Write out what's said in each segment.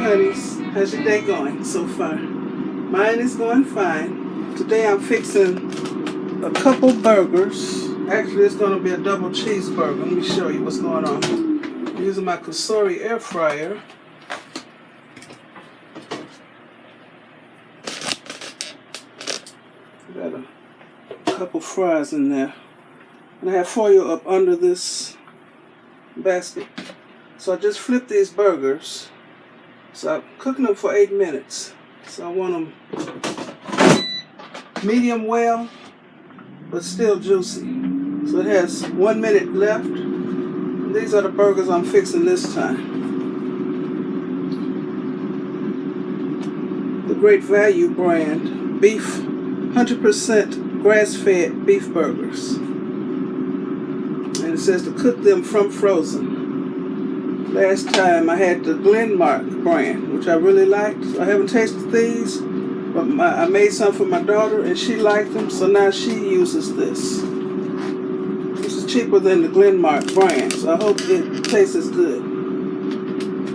honeys. How's your day going so far? Mine is going fine. Today I'm fixing a couple burgers. Actually, it's going to be a double cheeseburger. Let me show you what's going on. I'm using my Cicero air fryer. Got a couple fries in there. And I have foil up under this basket. So I just flipped these burgers. So I'm cooking them for 8 minutes. So I want them medium well, but still juicy. So it has 1 minute left. And these are the burgers I'm fixing this time. The Great Value brand, beef, 100% grass-fed beef burgers. And it says to cook them from frozen. Last time I had the Glenmark brand, which I really liked. So I haven't tasted these, but I made some for my daughter and she liked them, so now she uses this. This is cheaper than the Glenmark brand, so I hope it tastes as good.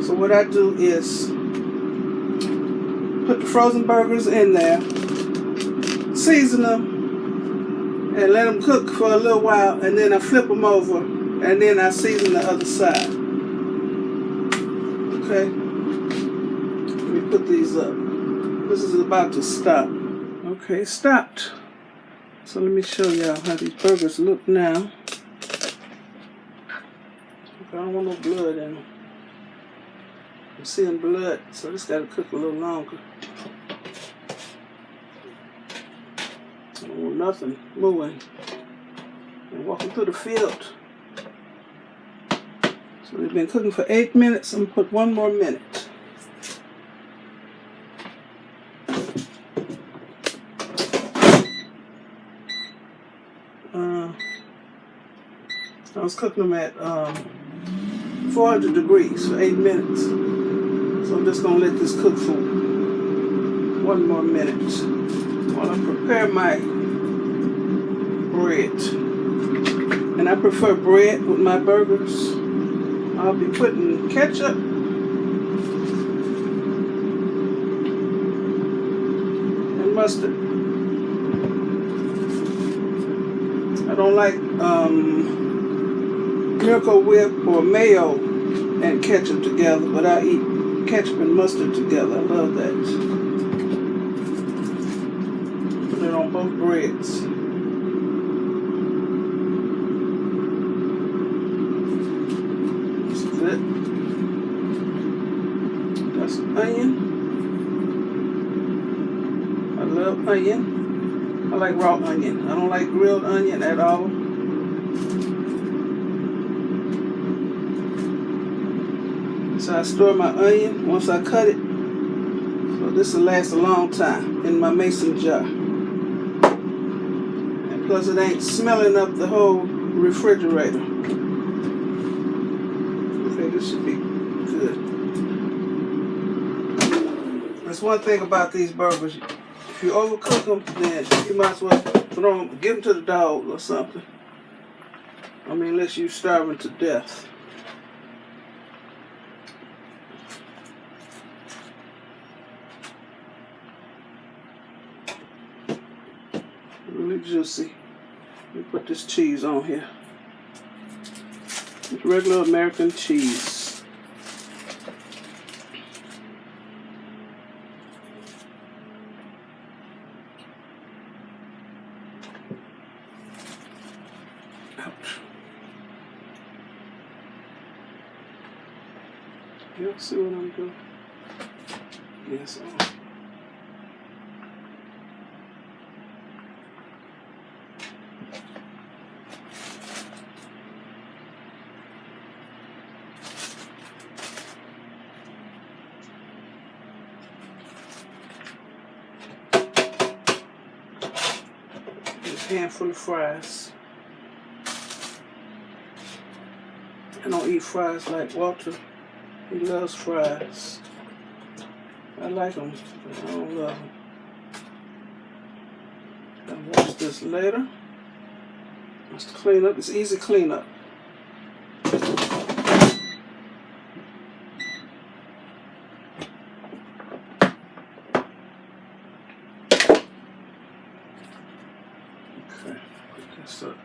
So what I do is put the frozen burgers in there, season them, and let them cook for a little while, and then I flip them over, and then I season the other side. Okay, let me put these up. This is about to stop. Okay, stopped. So let me show y'all how these burgers look now. I don't want no blood in them. I'm seeing blood, so this got to cook a little longer. I don't want nothing moving. And walking through the field. So we've been cooking for 8 minutes. I'm going to put 1 more minute. I was cooking them at 400 degrees for 8 minutes. So I'm just going to let this cook for 1 more minute while I prepare my bread. And I prefer bread with my burgers. I'll be putting ketchup and mustard. I don't like Miracle Whip or mayo and ketchup together, but I eat ketchup and mustard together. I love that. Put it on both breads. That's onion. I love onion. I like raw onion. I don't like grilled onion at all. So I store my onion once I cut it. So this will last a long time in my mason jar. And plus it ain't smelling up the whole refrigerator. This should be good. That's one thing about these burgers. If you overcook them, then you might as well give them to the dog or something. I mean, unless you're starving to death. Really juicy. Let me put this cheese on here. Regular American cheese. Ouch. You see what I'm doing? Yes. Handful of fries. I don't eat fries like Walter. He loves fries. I like them, but I don't love them. I'll wash this later. Just to clean up. It's easy cleanup. Okay, put this up.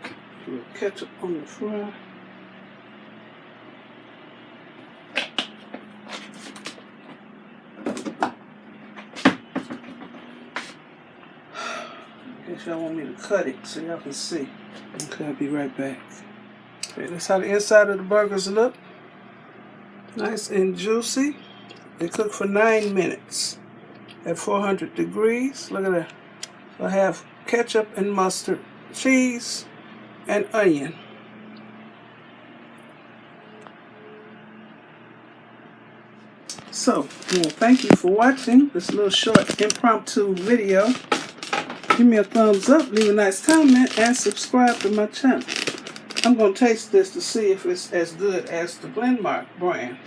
A little ketchup on the fry. In case y'all want me to cut it so y'all can see. Okay, I'll be right back. Okay, that's how the inside of the burgers look. Nice and juicy. They cook for 9 minutes at 400 degrees. Look at that. So I have ketchup and mustard, cheese, and onion. So, well, thank you for watching this little short impromptu video. Give me a thumbs up, leave a nice comment, and subscribe to my channel. I'm going to taste this to see if it's as good as the Glenmark brand.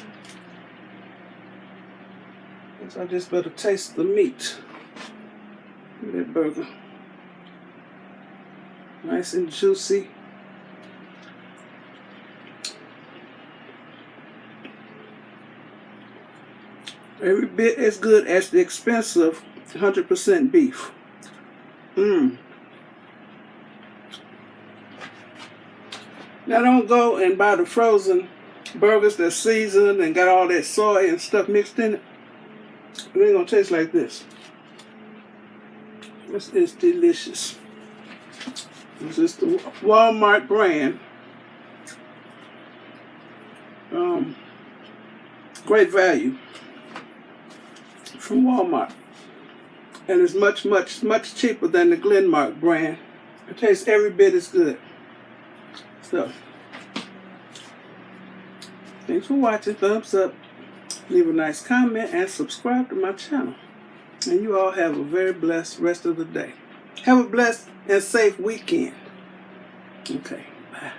So I just better taste the meat. Look at that burger. Nice and juicy. Every bit as good as the expensive 100% beef. Now don't go and buy the frozen burgers that's seasoned and got all that soy and stuff mixed in it. It ain't gonna taste like this. This is delicious. This is the Walmart brand. Great value from Walmart. And it's much cheaper than the Glenmark brand. It tastes every bit as good. So, thanks for watching. Thumbs up. Leave a nice comment and subscribe to my channel. And you all have a very blessed rest of the day. Have a blessed and safe weekend. Okay, bye.